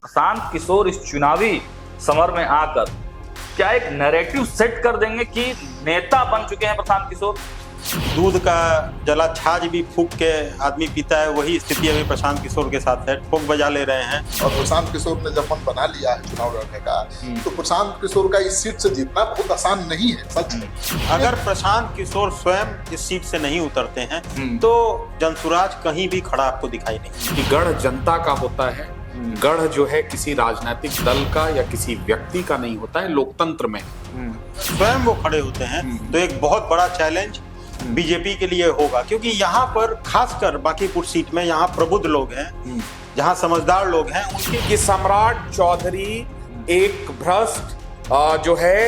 प्रशांत किशोर इस चुनावी समर में आकर क्या एक नैरेटिव सेट कर देंगे कि नेता बन चुके हैं प्रशांत किशोर? दूध का जला छाछ भी फूंक के आदमी पीता है, वही स्थिति अभी प्रशांत किशोर के साथ है। ठोक बजा ले रहे हैं। और प्रशांत किशोर ने जब मन बना लिया है चुनाव लड़ने का, तो प्रशांत किशोर का इस सीट से जीतना बहुत आसान नहीं है, सच है। अगर प्रशांत किशोर स्वयं इस सीट से नहीं उतरते हैं तो जनसुराज कहीं भी खड़ा आपको दिखाई नहीं। कि गढ़ जनता का होता है, गढ़ जो है किसी राजनीतिक दल का या किसी व्यक्ति का नहीं होता है। लोकतंत्र में स्वयं वो खड़े होते हैं तो एक बहुत बड़ा चैलेंज बीजेपी के लिए होगा, क्योंकि यहाँ पर खासकर बांकीपुर सीट में यहाँ प्रबुद्ध लोग हैं, जहाँ समझदार लोग हैं। उनके कि सम्राट चौधरी एक भ्रष्ट जो है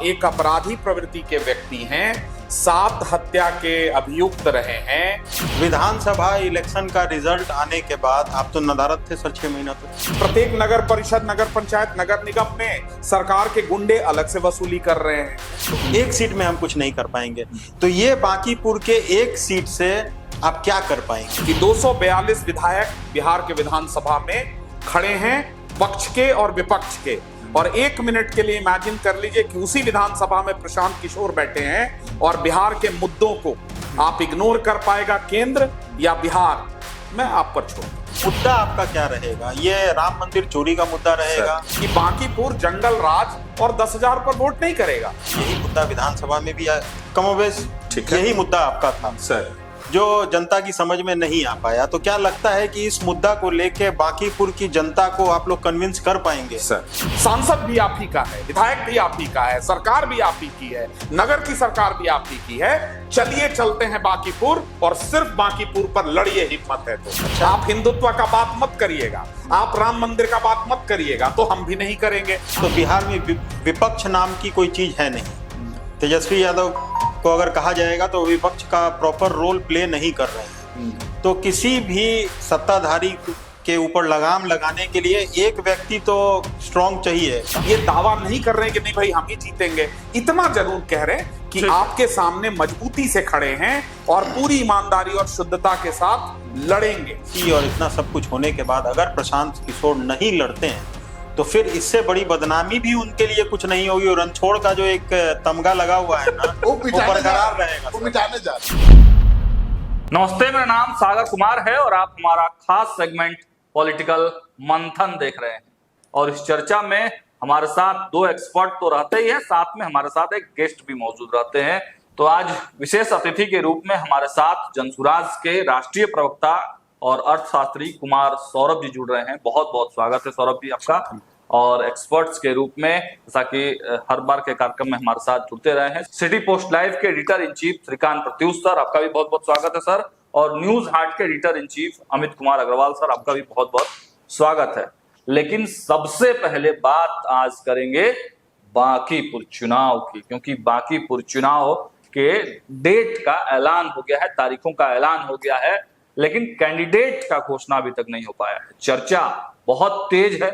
एक अपराधी प्रवृत्ति के व्यक्ति हैं, 7 हत्या के अभियुक्त रहे हैं। विधानसभा इलेक्शन का रिजल्ट आने के बाद आप तो नदारद थे सर 6 महीना तक। प्रत्येक नगर परिषद, नगर पंचायत, नगर निगम में सरकार के गुंडे अलग से वसूली कर रहे हैं। एक सीट में हम कुछ नहीं कर पाएंगे, तो ये बांकीपुर के एक सीट से आप क्या कर पाएंगे? कि 242 विधायक बिहार के विधानसभा में खड़े हैं, पक्ष के और विपक्ष के। और 1 मिनट के लिए इमेजिन कर लीजिए कि उसी विधानसभा में प्रशांत किशोर बैठे हैं और बिहार के मुद्दों को आप इग्नोर कर पाएगा केंद्र या बिहार? मैं आप पर छोड़। मुद्दा आपका क्या रहेगा? ये राम मंदिर चोरी का मुद्दा रहेगा कि बांकीपुर जंगल राज और 10,000 पर वोट नहीं करेगा? यही मुद्दा विधानसभा में भी कमोबेश यही मुद्दा आपका था सर, जो जनता की समझ में नहीं आ पाया। तो क्या लगता है कि इस मुद्दा को लेके बांकीपुर की जनता को आप लोग कन्विंस कर पाएंगे? सर, सांसद भी आप ही का है, विधायक भी आप ही का है, सरकार भी आप ही की है, नगर की सरकार भी आप ही की है। चलिए चलते हैं बांकीपुर और सिर्फ बांकीपुर पर लड़िए, हिम्मत है तो। आप हिंदुत्व का बात मत करिएगा, आप राम मंदिर का बात मत करिएगा, तो हम भी नहीं करेंगे। तो बिहार में विपक्ष नाम की कोई चीज है नहीं। तेजस्वी यादव को अगर कहा जाएगा तो विपक्ष का प्रॉपर रोल प्ले नहीं कर रहे हैं। तो किसी भी सत्ताधारी के ऊपर लगाम लगाने के लिए एक व्यक्ति तो स्ट्रांग चाहिए। ये दावा नहीं कर रहे हैं कि नहीं भाई हम ही जीतेंगे, इतना जरूर कह रहे हैं कि आपके सामने मजबूती से खड़े हैं और पूरी ईमानदारी और शुद्धता के साथ लड़ेंगे। और इतना सब कुछ होने के बाद अगर प्रशांत किशोर नहीं लड़ते हैं तो फिर इससे बड़ी बदनामी भी उनके लिए कुछ नहीं होगी। और रणछोड़ का जो एक तमगा लगा हुआ है ना वो बरकरार रहेगा, वो मिटाने जा रहे हैं। नमस्ते, मेरा नाम सागर कुमार है और आप हमारा खास सेगमेंट पॉलिटिकल मंथन देख रहे हैं। और इस चर्चा में हमारे साथ 2 एक्सपर्ट तो रहते ही हैं, साथ में हमारे साथ एक गेस्ट भी मौजूद रहते हैं। तो आज विशेष अतिथि के रूप में हमारे साथ जनसुराज के राष्ट्रीय प्रवक्ता और अर्थशास्त्री कुमार सौरभ जी जुड़ रहे हैं। बहुत बहुत स्वागत है सौरभ जी आपका। और एक्सपर्ट्स के रूप में, जैसा कि हर बार के कार्यक्रम में हमारे साथ जुड़ते रहे हैं, सिटी पोस्ट लाइव के editor in chief Shrikant Pratyush sir, आपका भी बहुत बहुत स्वागत है सर। और न्यूज हाट के editor in chief Amit Kumar Agarwal sir, आपका भी बहुत बहुत स्वागत है। लेकिन सबसे पहले बात आज करेंगे बांकीपुर चुनाव की, क्योंकि बांकीपुर चुनाव के डेट का ऐलान हो गया है, तारीखों का ऐलान हो गया है, लेकिन कैंडिडेट का घोषणा अभी तक नहीं हो पाया है। चर्चा बहुत तेज है,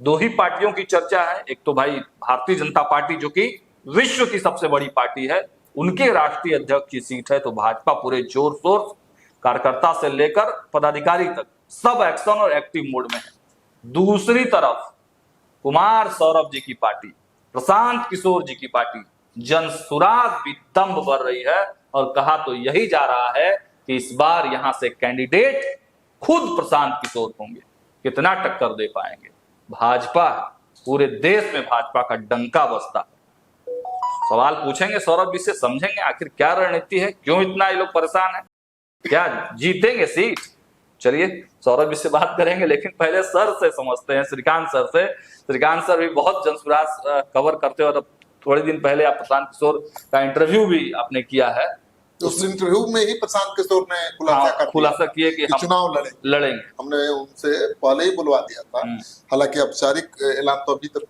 2 ही पार्टियों की चर्चा है। एक तो भाई भारतीय जनता पार्टी जो कि विश्व की सबसे बड़ी पार्टी है, उनके राष्ट्रीय अध्यक्ष की सीट है, तो भाजपा पूरे जोर शोर, कार्यकर्ता से लेकर पदाधिकारी तक सब एक्शन और एक्टिव मोड में है। दूसरी तरफ कुमार सौरभ जी की पार्टी, प्रशांत किशोर जी की पार्टी जनसुराज भी दम्भ भर रही है और कहा तो यही जा रहा है कि इस बार यहां से कैंडिडेट खुद प्रशांत किशोर होंगे। कितना टक्कर दे पाएंगे? भाजपा, पूरे देश में भाजपा का डंका बजता है। सवाल पूछेंगे सौरभ जी से, समझेंगे आखिर क्या रणनीति है, क्यों इतना ये लोग परेशान है, क्या जीतेंगे सीट? चलिए सौरभ जी से बात करेंगे, लेकिन पहले सर से समझते हैं, श्रीकांत सर से। श्रीकांत सर भी बहुत जनसुराज कवर करते हैं और थोड़े दिन पहले आप प्रशांत किशोर का इंटरव्यू भी आपने किया है। तो उस इंटरव्यू में ही प्रशांत किशोर ने खुलासा किए कि हम चुनाव लड़ेंगे। हमने उनसे पहले ही बुलवा दिया था। हालांकि औपचारिक ऐलान तो अभी तक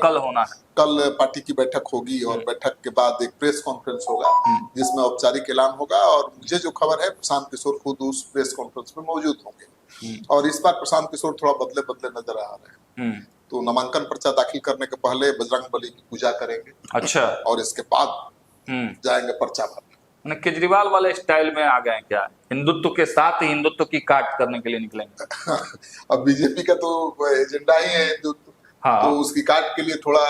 कल होना है। कल पार्टी की बैठक होगी और बैठक के बाद एक प्रेस कॉन्फ्रेंस होगा जिसमें औपचारिक ऐलान होगा। और मुझे जो खबर है प्रशांत किशोर खुद उस प्रेस कॉन्फ्रेंस में मौजूद होंगे। और इस बार प्रशांत किशोर थोड़ा बदले बदले नजर आ रहे हैं। तो नामांकन पर्चा दाखिल करने के पहले बजरंग बली की पूजा करेंगे। अच्छा। और इसके बाद जाएंगे पर्चा भरने। मैंने केजरीवाल वाले स्टाइल में आ गए क्या? हिंदुत्व के साथ ही हिंदुत्व की काट करने के लिए निकलेंगे? अब बीजेपी का तो एजेंडा ही है हिंदुत्व, हाँ। तो उसकी काट के लिए थोड़ा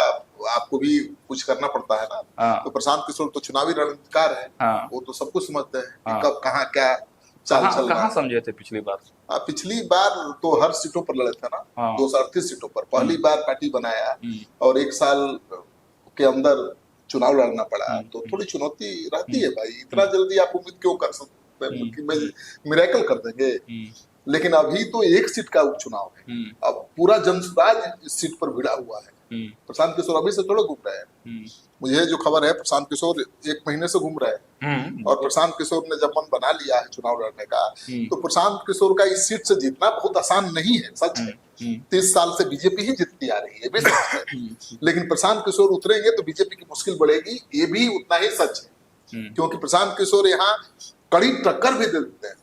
आपको भी कुछ करना पड़ता है ना। हाँ। तो प्रशांत किशोर तो चुनावी रणनीतिकार है, हाँ। वो तो सब कुछ समझते हैं कि हाँ। कब कहाँ क्या चाल चल रहा कहाँ है। समझे थे पिछली बार? पिछली बार तो हर सीटों पर लड़े थे ना, हाँ। 238 सीटों पर पहली बार पार्टी बनाया और 1 साल के अंदर चुनाव लड़ना पड़ा, तो थोड़ी चुनौती रहती है भाई। इतना जल्दी आप उम्मीद क्यों कर सकते हैं कि मिरेकल कर देंगे? लेकिन अभी तो 1 सीट का उपचुनाव है, अब पूरा जनसुराज इस सीट पर भिड़ा हुआ है। प्रशांत किशोर अभी से थोड़ा घूम रहे हैं। मुझे जो खबर है, प्रशांत किशोर 1 महीने से घूम रहे हैं और प्रशांत किशोर ने जब मन बना लिया है चुनाव लड़ने का, तो प्रशांत किशोर का इस सीट से जीतना बहुत आसान नहीं है, सच है। 30 साल से बीजेपी ही जीतती आ रही है, भी सच है। लेकिन प्रशांत किशोर उतरेंगे तो बीजेपी की मुश्किल बढ़ेगी, ये भी उतना ही सच है। क्योंकि प्रशांत किशोर यहाँ कड़ी टक्कर भी दे देते हैं,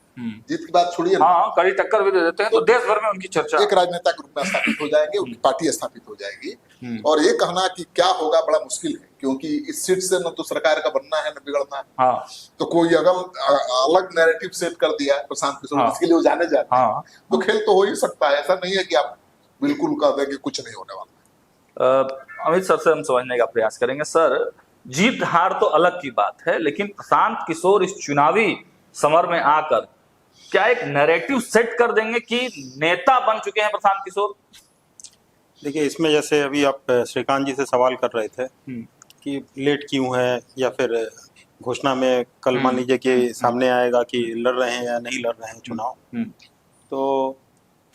जीत की बात छोड़िए ना, हाँ, कड़ी टक्कर भी दे देते हैं, तो देश भर में उनकी चर्चा। एक राजनेता के रूप में स्थापित हो जाएंगे, उनकी पार्टी स्थापित हो जाएगी। और ये कहना कि क्या होगा बड़ा मुश्किल है, क्योंकि इस सीट से न तो सरकार का बनना है न बिगड़ना है। हाँ। तो कोई अलग नैरेटिव सेट कर दिया है प्रशांत किशोर, हाँ। इसके लिए वो जाने जाते हैं। हाँ। तो खेल तो हो ही सकता है, ऐसा नहीं है कि आप बिल्कुल कह दें कि कुछ नहीं होने वाला। अमित सर से हम समझने का प्रयास करेंगे। सर, जीत हार तो अलग की बात है, लेकिन प्रशांत किशोर इस चुनावी समर में आकर क्या एक नैरेटिव सेट कर देंगे कि नेता बन चुके हैं प्रशांत किशोर? देखिए, इसमें जैसे अभी आप श्रीकांत जी से सवाल कर रहे थे कि लेट क्यों है, या फिर घोषणा में कल मान लीजिए कि सामने आएगा कि लड़ रहे हैं या नहीं लड़ रहे हैं चुनाव। तो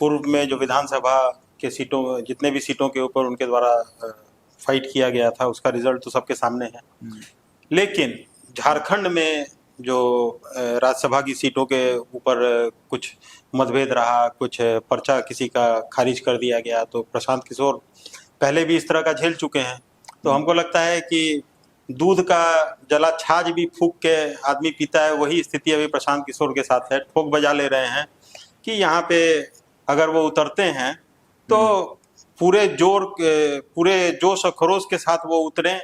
पूर्व में जो विधानसभा के सीटों, जितने भी सीटों के ऊपर उनके द्वारा फाइट किया गया था, उसका रिजल्ट तो सबके सामने है। लेकिन झारखंड में जो राज्यसभा की सीटों के ऊपर कुछ मतभेद रहा, कुछ पर्चा किसी का खारिज कर दिया गया, तो प्रशांत किशोर पहले भी इस तरह का झेल चुके हैं। तो हमको लगता है कि दूध का जला छाछ भी फूंक के आदमी पीता है, वही स्थिति अभी प्रशांत किशोर के साथ है। ठोक बजा ले रहे हैं कि यहाँ पे अगर वो उतरते हैं तो पूरे जोश और खरोश के साथ वो उतरें,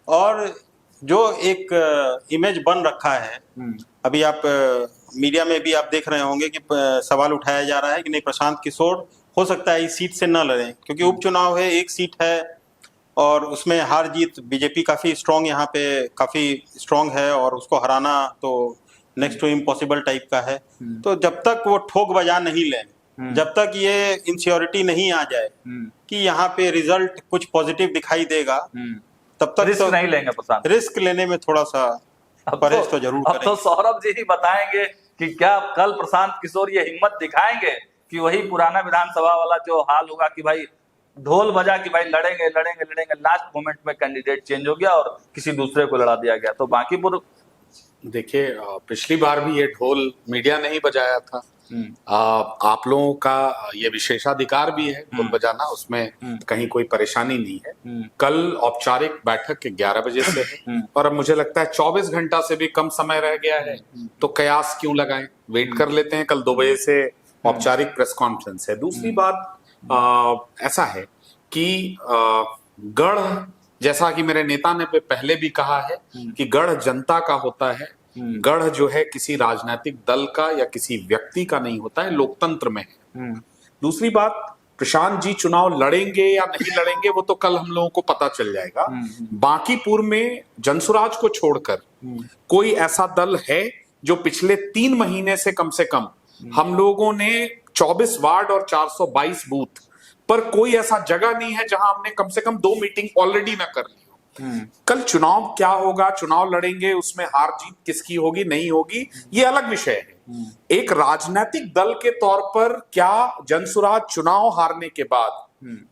और जो एक इमेज बन रखा है, अभी आप मीडिया में भी आप देख रहे होंगे कि सवाल उठाया जा रहा है कि नहीं, प्रशांत किशोर हो सकता है इस सीट से न लड़ें, क्योंकि उपचुनाव है, 1 सीट है और उसमें हार जीत बीजेपी काफी स्ट्रांग, यहाँ पे काफी स्ट्रांग है और उसको हराना तो नेक्स्ट टू इम्पॉसिबल टाइप का है। तो जब तक वो ठोक बजा नहीं लें, जब तक ये इनसियोरिटी नहीं आ जाए कि यहाँ पे रिजल्ट कुछ पॉजिटिव दिखाई देगा, तब तक रिस्क तो नहीं लेंगे प्रशांत। रिस्क लेने में थोड़ा सा परहेज तो जरूर अब तो करेंगे। सौरभ जी ही बताएंगे कि क्या कल प्रशांत किशोर ये हिम्मत दिखाएंगे कि वही पुराना विधानसभा वाला जो हाल होगा कि भाई ढोल बजा कि भाई लड़ेंगे लड़ेंगे लड़ेंगे, लास्ट मोमेंट में कैंडिडेट चेंज हो गया और किसी दूसरे को लड़ा दिया गया। तो बांकीपुर, देखिए, पिछली बार भी ये ढोल मीडिया ने ही बजाया था। आप लोगों का ये विशेषाधिकार भी है ढोल बजाना, उसमें कहीं कोई परेशानी नहीं है। कल औपचारिक बैठक 11 बजे से है और अब मुझे लगता है 24 घंटा से भी कम समय रह गया है, तो कयास क्यों लगाएं, वेट कर लेते हैं। कल 2 बजे से औपचारिक प्रेस कॉन्फ्रेंस है। दूसरी बात ऐसा है कि गढ़, जैसा कि मेरे नेता ने पहले भी कहा है कि गढ़ जनता का होता है, गढ़ जो है किसी राजनीतिक दल का या किसी व्यक्ति का नहीं होता है, लोकतंत्र में है। दूसरी बात, प्रशांत जी चुनाव लड़ेंगे या नहीं लड़ेंगे वो तो कल हम लोगों को पता चल जाएगा। बांकीपुर में जनसुराज को छोड़कर कोई ऐसा दल है जो पिछले 3 महीने से कम हम लोगों ने 24 वार्ड और 422 बूथ पर कोई ऐसा जगह नहीं है जहां हमने कम से कम 2 मीटिंग ऑलरेडी ना कर ली हो। कल चुनाव क्या होगा, चुनाव लड़ेंगे, उसमें हार जीत किसकी होगी नहीं होगी ये अलग विषय है। एक राजनीतिक दल के तौर पर क्या जनसुराज चुनाव हारने के बाद,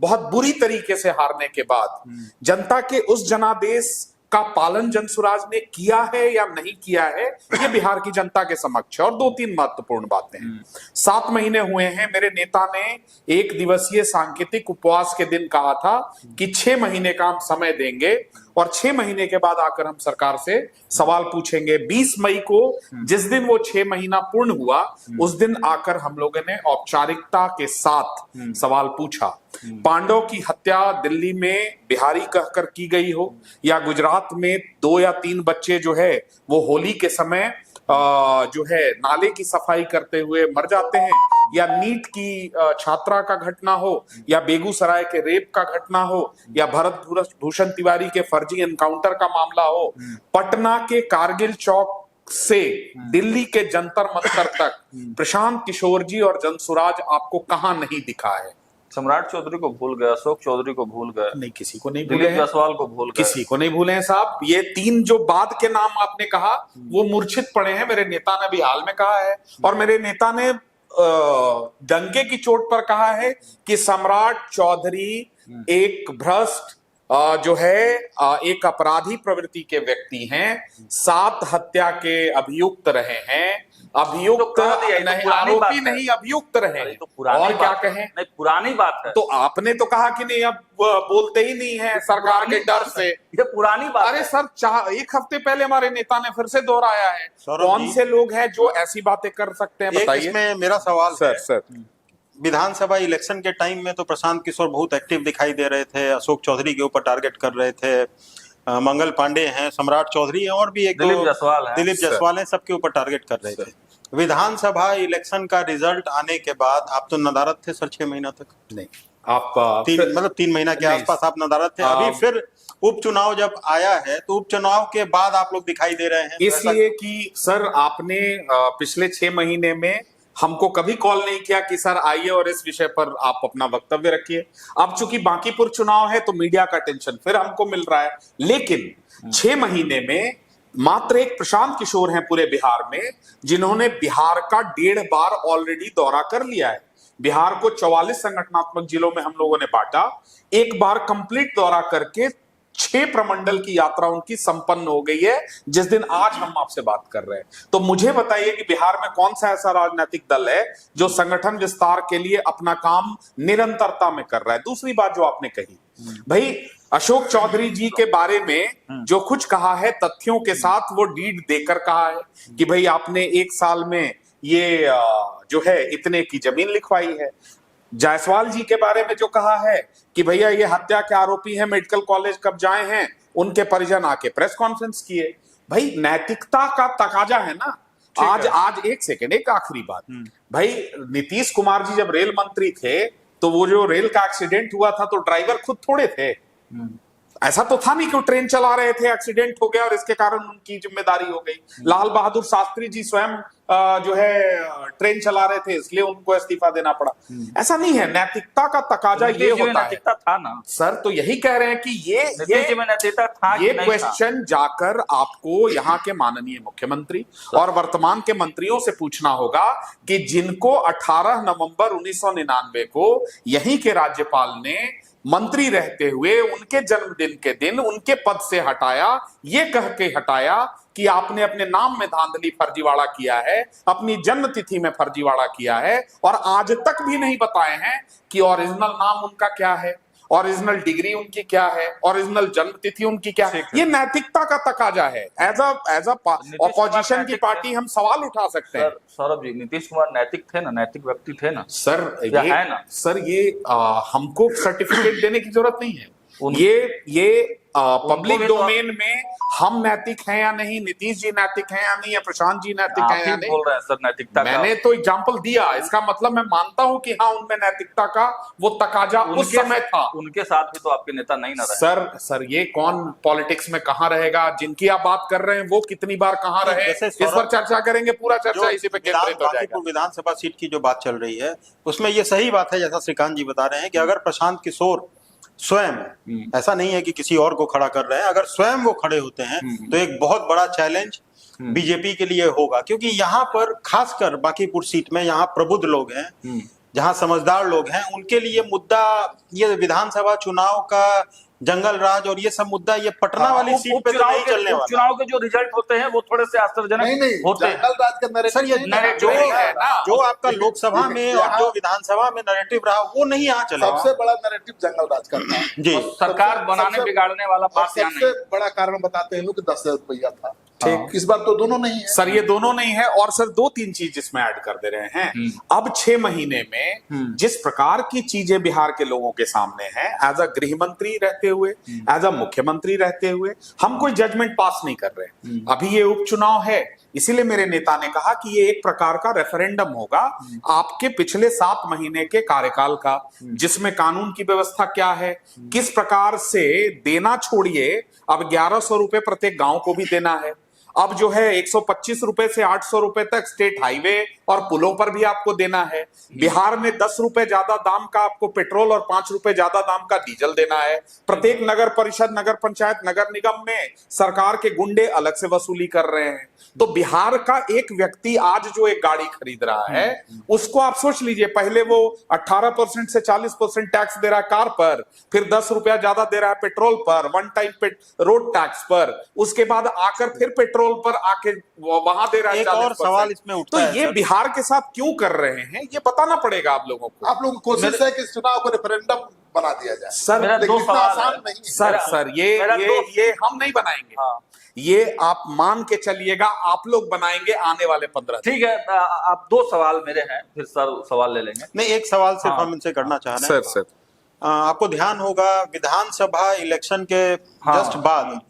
बहुत बुरी तरीके से हारने के बाद, जनता के उस जनादेश का पालन जनसुराज ने किया है या नहीं किया है, ये बिहार की जनता के समक्ष है। और 2-3 महत्वपूर्ण बातें हैं। 7 महीने हुए हैं, मेरे नेता ने 1 दिवसीय सांकेतिक उपवास के दिन कहा था कि 6 महीने का हम समय देंगे और 6 महीने के बाद आकर हम सरकार से सवाल पूछेंगे। 20 मई को जिस दिन वो 6 महीना पूर्ण हुआ, उस दिन आकर हम लोगों ने औपचारिकता के साथ सवाल पूछा। पांडव की हत्या दिल्ली में बिहारी कहकर की गई हो, या गुजरात में 2 या 3 बच्चे जो है वो होली के समय जो है नाले की सफाई करते हुए मर जाते हैं, या नीट की छात्रा का घटना हो, या बेगूसराय के रेप का घटना हो, या भरत भूषण तिवारी के फर्जी एनकाउंटर का मामला हो, पटना के कारगिल चौक से दिल्ली के जंतर मंतर तक प्रशांत किशोर जी और जनसुराज आपको कहां नहीं दिखा है? सम्राट चौधरी को भूल गए, अशोक चौधरी को भूल गए, नहीं, किसी को नहीं भूले दिलीप हैं, जायसवाल को भूल गए, किसी को नहीं भूले हैं साहब। ये 3 जो बाद के नाम आपने कहा वो मूर्छित पड़े हैं। मेरे नेता ने भी हाल में कहा है, और मेरे नेता ने डंके की चोट पर कहा है कि सम्राट चौधरी एक भ्रष्ट जो है एक अपराधी प्रवृत्ति के व्यक्ति हैं, 7 हत्या के अभियुक्त रहे हैं, अभियुक्त नहीं, आरोपी नहीं, अभियुक्त रहे, तो पुरानी और क्या बात है। कहें? नहीं, पुरानी बात है। तो आपने तो कहा कि नहीं, अब बोलते ही नहीं है सरकार के डर से। ये पुरानी बात अरे है। सर, 1 हफ्ते पहले हमारे नेता ने फिर से दोहराया है। सौरभ कौन जी, से लोग हैं जो ऐसी बातें कर सकते हैं, एक बताइए। इसमें मेरा सवाल है। सर विधानसभा इलेक्शन के टाइम में तो प्रशांत किशोर बहुत एक्टिव दिखाई दे रहे थे, अशोक चौधरी के ऊपर टारगेट कर रहे थे, मंगल पांडे हैं, सम्राट चौधरी हैं, और भी एक दिलीप जायसवाल है, दिलीप जायसवाल हैं, सबके ऊपर टारगेट कर रहे थे। विधानसभा इलेक्शन का रिजल्ट आने के बाद आप तो नदारत थे सर 6 महीना तक। नहीं, आप 3 महीना के नहीं, आसपास आप नदारत थे। अभी फिर उपचुनाव जब आया है तो उपचुनाव के बाद आप लोग दिखाई दे रहे हैं। इसलिए कि सर आपने पिछले 6 महीने में हमको कभी कॉल नहीं किया कि सर आइए और इस विषय पर आप अपना वक्तव्य रखिए। अब चूंकि बांकीपुर चुनाव है तो मीडिया का टेंशन फिर हमको मिल रहा है, लेकिन 6 महीने में मात्र एक प्रशांत किशोर हैं पूरे बिहार में जिन्होंने बिहार का 1.5 बार ऑलरेडी दौरा कर लिया है। बिहार को 44 संगठनात्मक जिलों में हम लोगों ने बांटा, एक बार कंप्लीट दौरा करके 6 प्रमंडल की यात्रा उनकी संपन्न हो गई है, जिस दिन आज हम आपसे बात कर रहे हैं। तो मुझे बताइए कि बिहार में कौन सा ऐसा राजनीतिक दल है जो संगठन विस्तार के लिए अपना काम निरंतरता में कर रहा है। दूसरी बात जो आपने कही, भाई अशोक चौधरी जी के बारे में जो कुछ कहा है तथ्यों के साथ वो डीड देकर कहा है कि भाई आपने 1 साल में ये जो है इतने की जमीन लिखवाई है। जायसवाल जी के बारे में जो कहा है कि भैया ये हत्या के आरोपी हैं, मेडिकल कॉलेज कब जाए हैं, उनके परिजन आके प्रेस कॉन्फ्रेंस किए। भाई नैतिकता का तकाजा है ना। आज एक सेकेंड, एक आखिरी बात, भाई नीतीश कुमार जी जब रेल मंत्री थे तो वो जो रेल का एक्सीडेंट हुआ था तो ड्राइवर खुद थोड़े थे। ऐसा तो था नहीं कि वो ट्रेन चला रहे थे, एक्सीडेंट हो गया और इसके कारण उनकी जिम्मेदारी हो गई। लाल बहादुर शास्त्री जी स्वयं जो है ट्रेन चला रहे थे, इसलिए उनको इस्तीफा देना पड़ा। ऐसा नहीं है, नैतिकता का तकाजा ये होता है। नैतिकता था ना सर, तो यही कह रहे हैं कि ये नैतिकता था ये क्वेश्चन जाकर आपको यहाँ के माननीय मुख्यमंत्री और वर्तमान के मंत्रियों से पूछना होगा कि जिनको 18 नवंबर 1999 को यहीं के राज्यपाल ने मंत्री रहते हुए उनके जन्मदिन के दिन उनके पद से हटाया, ये कह के हटाया कि आपने अपने नाम में धांधली फर्जीवाड़ा किया है, अपनी जन्म तिथि में फर्जीवाड़ा किया है, और आज तक भी नहीं बताए हैं कि ओरिजिनल नाम उनका क्या है, ओरिजिनल डिग्री उनकी क्या है, ओरिजिनल जन्म तिथि उनकी क्या है। ये नैतिकता का तकाजा है। एज अ ऑपोजिशन की पार्टी हम सवाल उठा सकते हैं। सौरभ जी, नीतीश कुमार नैतिक थे ना, नैतिक व्यक्ति थे ना सर। ये है ना सर, ये हमको सर्टिफिकेट देने की जरूरत नहीं है। ये पब्लिक डोमेन में हम नैतिक हैं या नहीं, नीतीश जी नैतिक हैं या नहीं, या प्रशांत जी नैतिक हैं या नहीं, बोल रहे हैं सर नैतिकता मैंने तो एग्जांपल दिया। इसका मतलब मैं मानता हूं कि हाँ, उनमें नैतिकता का वो तकाजा उस समय था। उनके साथ भी तो आपके नेता नहीं ना रहे। सर ये कौन पॉलिटिक्स में कहां रहेगा? जिनकी आप बात कर रहे हैं वो कितनी बार कहां रहे, इस पर चर्चा करेंगे। पूरा चर्चा इसी पे केंद्रित हो जाएगा। विधानसभा सीट की जो बात चल रही है उसमें ये सही बात है, जैसा श्रीकांत जी बता रहे हैं कि अगर प्रशांत किशोर स्वयं, ऐसा नहीं है कि किसी और को खड़ा कर रहे हैं, अगर स्वयं वो खड़े होते हैं तो एक बहुत बड़ा चैलेंज बीजेपी के लिए होगा। क्योंकि यहाँ पर खासकर बांकीपुर सीट में यहाँ प्रबुद्ध लोग हैं, जहाँ समझदार लोग हैं, उनके लिए मुद्दा ये विधानसभा चुनाव का जंगल राज और ये सब मुद्दा ये पटना वाली सीट पे तो नहीं चलने वाला। चुनाव के जो रिजल्ट होते हैं वो थोड़े से आश्चर्यजनक होते हैं। जंगल राज का नैरेटिव सर, ये जो आपका लोकसभा में और जो विधानसभा में नैरेटिव रहा वो नहीं यहाँ चला। सबसे बड़ा नैरेटिव जंगल राज का था जी। सरकार बनाने बिगाड़ने वाला बात यहाँ नहीं। सबसे बड़ा कारण बताते हैं लोग कि 10,000 रुपया था। ठीक, इस बार तो दोनों नहीं है। सर ये दोनों नहीं है, और सर 2-3 चीज इसमें ऐड कर दे रहे हैं। अब 6 महीने में जिस प्रकार की चीजें बिहार के लोगों के सामने हैं, एज अ गृह मंत्री रहते हुए, एज अ मुख्यमंत्री रहते हुए, हम कोई जजमेंट पास नहीं कर रहे। अभी ये उपचुनाव है, इसीलिए मेरे नेता ने कहा कि ये एक प्रकार का रेफरेंडम होगा आपके पिछले 7 महीने के कार्यकाल का, जिसमें कानून की व्यवस्था क्या है, किस प्रकार से देना छोड़िए, अब 1100 रुपए प्रत्येक गांव को भी देना है। अब जो है 125 रुपए से 800 रुपए तक स्टेट हाईवे और पुलों पर भी आपको देना है। बिहार में 10 रुपए ज्यादा दाम का आपको पेट्रोल और 5 रुपए ज्यादा दाम का डीजल देना है। प्रत्येक नगर परिषद, नगर पंचायत, नगर निगम में सरकार के गुंडे अलग से वसूली कर रहे हैं। तो बिहार का एक व्यक्ति आज जो एक गाड़ी खरीद रहा है, उसको आप सोच लीजिए, पहले वो 18% से 40% टैक्स दे रहा है कार पर, फिर 10 रुपया ज्यादा दे रहा है पेट्रोल पर, वन टाइम रोड टैक्स पर, उसके बाद आकर फिर पेट्रोल पर आके वहां दे रहा है। एक और सवाल इसमें उठता है, तो ये बिहार के साथ क्यों कर रहे हैं, ये बताना पड़ेगा आप लोगों को। आप लोगों की कोशिश है कि इस चुनाव को रेफरेंडम बना दिया जाए। सर मेरा लेकिन 2 इतना सवाल आसान है। नहीं है। सर ये हम नहीं बनाएंगे। हाँ। ये आप मान के चलिएगा, आप लोग बनाएंगे आने वाले 15 दिन। ठीक है, आप 2 सवाल मेरे हैं, फिर सर सवाल ले लेंगे। नहीं, एक सवाल सिर्फ हाँ। हम इनसे करना चाह रहे हैं। सर आपको ध्यान होगा विधानसभा इलेक्शन के हाँ। जस्ट बाद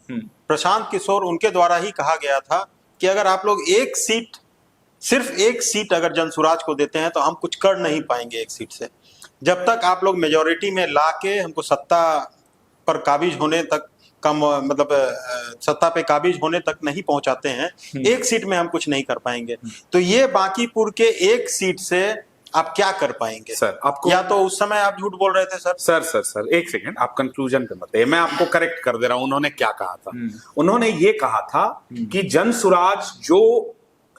प्रशांत किशोर उनके द्वारा ही कहा गया था कि अगर आप लोग एक सीट, सिर्फ एक सीट अगर जनसुराज को देते हैं तो हम कुछ कर नहीं पाएंगे एक सीट से। जब तक आप लोग मेजोरिटी में लाके हमको सत्ता पर काबिज होने तक मतलब सत्ता पे काबिज होने तक नहीं पहुंचाते हैं, एक सीट में हम कुछ नहीं कर पाएंगे। तो ये बांकीपुर के एक सीट से आप क्या कर पाएंगे? सर आपको, या तो उस समय आप झूठ बोल रहे थे सर। सर एक सेकेंड, आप कंक्लूजन पे बताइए, मैं आपको करेक्ट कर दे रहा हूं। उन्होंने क्या कहा था? उन्होंने ये कहा था कि जनसुराज जो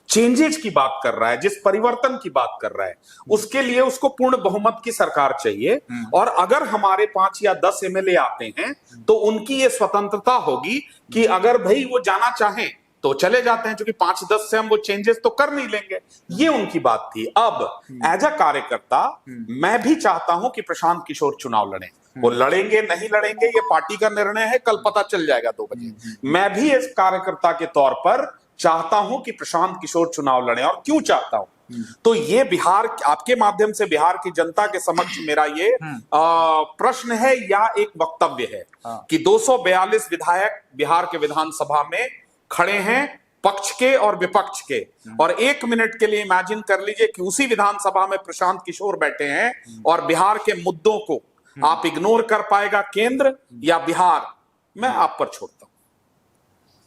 चेंजेस की बात कर रहा है, जिस परिवर्तन की बात कर रहा है, उसके लिए उसको पूर्ण बहुमत की सरकार चाहिए, और अगर हमारे 5 या 10 एमएलए आते हैं तो उनकी ये स्वतंत्रता होगी कि अगर भाई वो जाना चाहें तो चले जाते हैं, क्योंकि 5-10 से हम वो चेंजेस तो कर नहीं लेंगे। ये उनकी बात थी। अब एज अ कार्यकर्ता मैं भी चाहता हूं कि प्रशांत किशोर चुनाव लड़े। वो लड़ेंगे नहीं लड़ेंगे ये पार्टी का निर्णय है, कल पता चल जाएगा 2 बजे। मैं भी इस कार्यकर्ता के तौर पर चाहता हूं कि प्रशांत किशोर चुनाव लड़े। और क्यों चाहता हूं? तो ये बिहार, आपके माध्यम से बिहार की जनता के समक्ष मेरा ये प्रश्न है या एक वक्तव्य है कि 242 विधायक बिहार के विधानसभा में खड़े हैं, पक्ष के और विपक्ष के, और 1 मिनट के लिए इमेजिन कर लीजिए कि उसी विधानसभा में प्रशांत किशोर बैठे हैं और बिहार के मुद्दों को आप इग्नोर कर पाएगा केंद्र या बिहार? मैं आप पर छोड़ता हूं।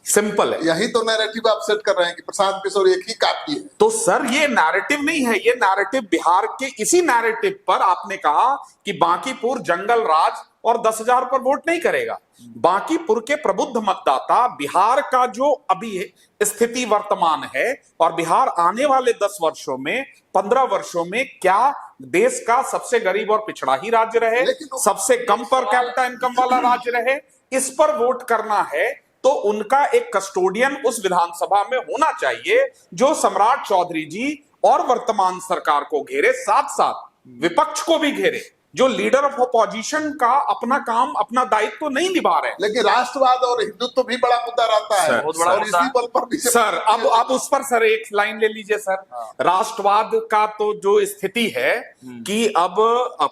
सिंपल है। यही तो नैरेटिव आप सेट कर रहे हैं कि प्रशांत किशोर एक ही काफी है। तो सर ये नैरेटिव नहीं है, ये नैरेटिव बिहार के इसी नैरेटिव पर आपने कहा कि बांकीपुर जंगल राज और 10,000 पर वोट नहीं करेगा। बांकीपुर के प्रबुद्ध मतदाता बिहार का जो अभी स्थिति वर्तमान है, और बिहार आने वाले 10 वर्षों में, 15 वर्षों में क्या देश का सबसे गरीब और पिछड़ा ही राज्य रहे, सबसे कम पर कैपिटा इनकम वाला राज्य रहे, इस पर वोट करना है, तो उनका एक कस्टोडियन उस विधानसभा में होना चाहिए जो सम्राट चौधरी जी और वर्तमान सरकार को घेरे, साथ साथ विपक्ष को भी घेरे, जो लीडर ऑफ अपोजिशन का अपना काम, अपना दायित्व तो नहीं निभा रहे। लेकिन राष्ट्रवाद और हिंदुत्व भी बड़ा मुद्दा रहता है, बहुत बड़ा और मुद्दा इसी बल पर भी सर अब उस पर सर एक लाइन ले लीजिए सर। राष्ट्रवाद का तो जो स्थिति है कि अब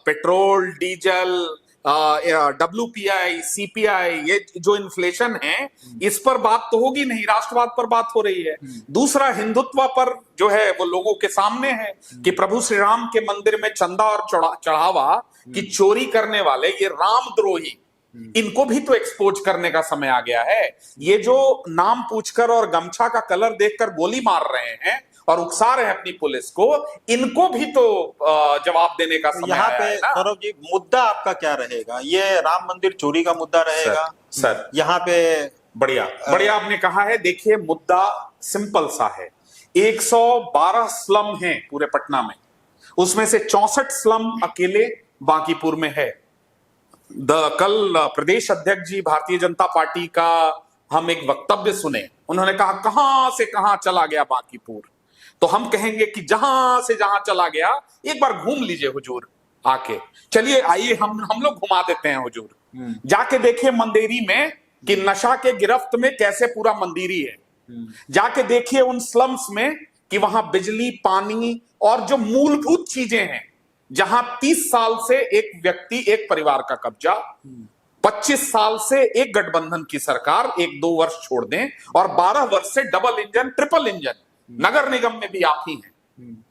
पेट्रोल, डीजल, WPI, CPI, ये जो इन्फ्लेशन है, इस पर बात तो होगी नहीं, राष्ट्रवाद पर बात हो रही है। दूसरा, हिंदुत्व पर जो है वो लोगों के सामने है कि प्रभु श्री राम के मंदिर में चंदा और चढ़ावा की चोरी करने वाले ये रामद्रोही, इनको भी तो एक्सपोज करने का समय आ गया है। ये जो नाम पूछकर और गमछा का कलर देखकर गोली मार रहे हैं और उकसा रहे हैं अपनी पुलिस को, इनको भी तो जवाब देने का समय यहाँ आया पे है ना। सौरभ जी, मुद्दा आपका क्या रहेगा? ये राम मंदिर चोरी का मुद्दा रहेगा सर यहाँ पे? बढ़िया आपने कहा है। देखिए मुद्दा सिंपल सा है। 112 स्लम हैं पूरे पटना में, उसमें से 64 स्लम अकेले बांकीपुर में है। कल प्रदेश अध्यक्ष जी भारतीय जनता पार्टी का हम एक वक्तव्य सुने, उन्होंने कहा कहां से कहां चला गया बांकीपुर। तो हम कहेंगे कि जहां से जहां चला गया एक बार घूम लीजिए हुजूर आके। चलिए आइए हम लोग घुमा देते हैं हुजूर। जाके देखिए मंदिरी में कि नशा के गिरफ्त में कैसे पूरा मंदिरी है। जाके देखिए उन स्लम्स में कि वहां बिजली, पानी और जो मूलभूत चीजें हैं, जहां 30 साल से एक व्यक्ति, एक परिवार का कब्जा, 25 साल से एक गठबंधन की सरकार, 1-2 वर्ष छोड़ दें, और 12 वर्ष से डबल इंजन, ट्रिपल इंजन, नगर निगम में भी आप ही हैं,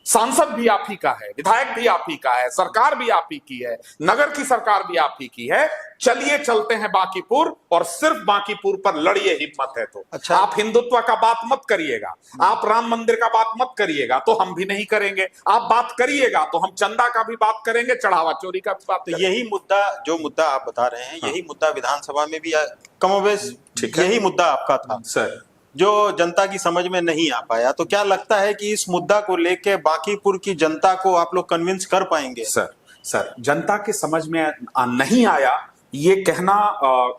सांसद भी आप ही का है, विधायक भी आप ही का है, सरकार भी आप ही की है, नगर की सरकार भी आप ही की है। चलिए चलते हैं बांकीपुर, और सिर्फ बांकीपुर पर लड़िए, हिम्मत है तो। अच्छा। आप हिंदुत्व का बात मत करिएगा, आप राम मंदिर का बात मत करिएगा, तो हम भी नहीं करेंगे। आप बात करिएगा तो हम चंदा का भी बात करेंगे, चढ़ावा चोरी का भी बात तो करेंगे। यही मुद्दा, जो मुद्दा आप बता रहे हैं, यही मुद्दा विधानसभा में भी कमोबेश यही मुद्दा आपका था सर, जो जनता की समझ में नहीं आ पाया। तो क्या लगता है कि इस मुद्दा को लेके बांकीपुर की जनता को आप लोग कन्विंस कर पाएंगे? सर जनता के समझ में नहीं आया, ये कहना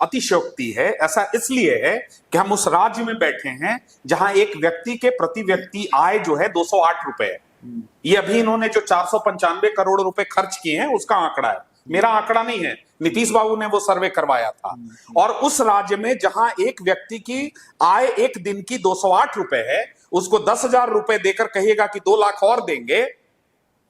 अतिशयोक्ति है। ऐसा इसलिए है कि हम उस राज्य में बैठे हैं जहां एक व्यक्ति के प्रति व्यक्ति आय जो है 208 रुपए है। ये अभी इन्होंने जो 495 करोड़ रुपए खर्च किए हैं उसका आंकड़ा है, मेरा आंकड़ा नहीं है, नीतीश बाबू ने वो सर्वे करवाया था। और उस राज्य में जहां एक व्यक्ति की आय एक दिन की 208 रुपए है, उसको 10,000 रुपए देकर कहिएगा कि 2 लाख और देंगे,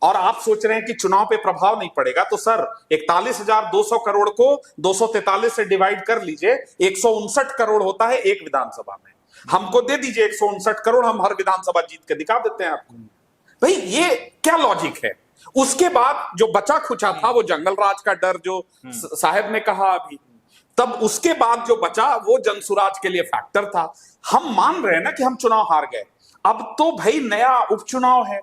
और आप सोच रहे हैं कि चुनाव पे प्रभाव नहीं पड़ेगा, तो सर 41,200 करोड़ को 243 से डिवाइड कर लीजिए, 159 करोड़ होता है एक विधानसभा में। हमको दे दीजिए 159 करोड़, हम हर विधानसभा जीत के दिखा देते हैं आपको। भाई ये क्या लॉजिक है? उसके बाद जो बचा खुचा था वो जंगल राज का डर, जो साहब ने कहा अभी, तब उसके बाद जो बचा वो जनसुराज के लिए फैक्टर था। हम मान रहे हैं ना कि हम चुनाव हार गए, अब तो भाई नया उपचुनाव है,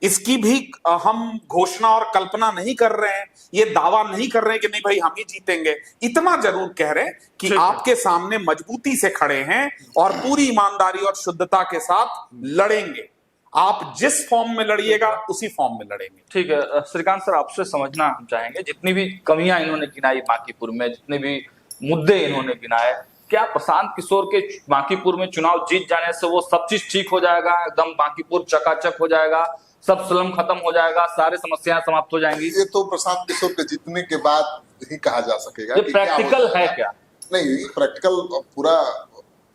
इसकी भी हम घोषणा और कल्पना नहीं कर रहे हैं, ये दावा नहीं कर रहे हैं कि नहीं भाई हम ही जीतेंगे। इतना जरूर कह रहे हैं कि आपके सामने मजबूती से खड़े हैं और पूरी ईमानदारी और शुद्धता के साथ लड़ेंगे। आप जिस फॉर्म में लड़िएगा उसी फॉर्म में लड़ेंगे। ठीक है श्रीकांत सर, आपसे समझना हम चाहेंगे, जितनी भी कमियां इन्होंने गिनाई बांकीपुर में, जितने भी मुद्दे इन्होंने गिनाए, क्या प्रशांत किशोर के बांकीपुर में चुनाव जीत जाने से वो सब चीज ठीक हो जाएगा, एकदम बांकीपुर चकाचक हो जाएगा, सब स्लम खत्म हो जाएगा, सारी समस्याएं समाप्त हो जाएंगी? ये तो प्रशांत किशोर के जीतने के बाद ही कहा जा सकेगा। ये प्रैक्टिकल है क्या? नहीं, प्रैक्टिकल पूरा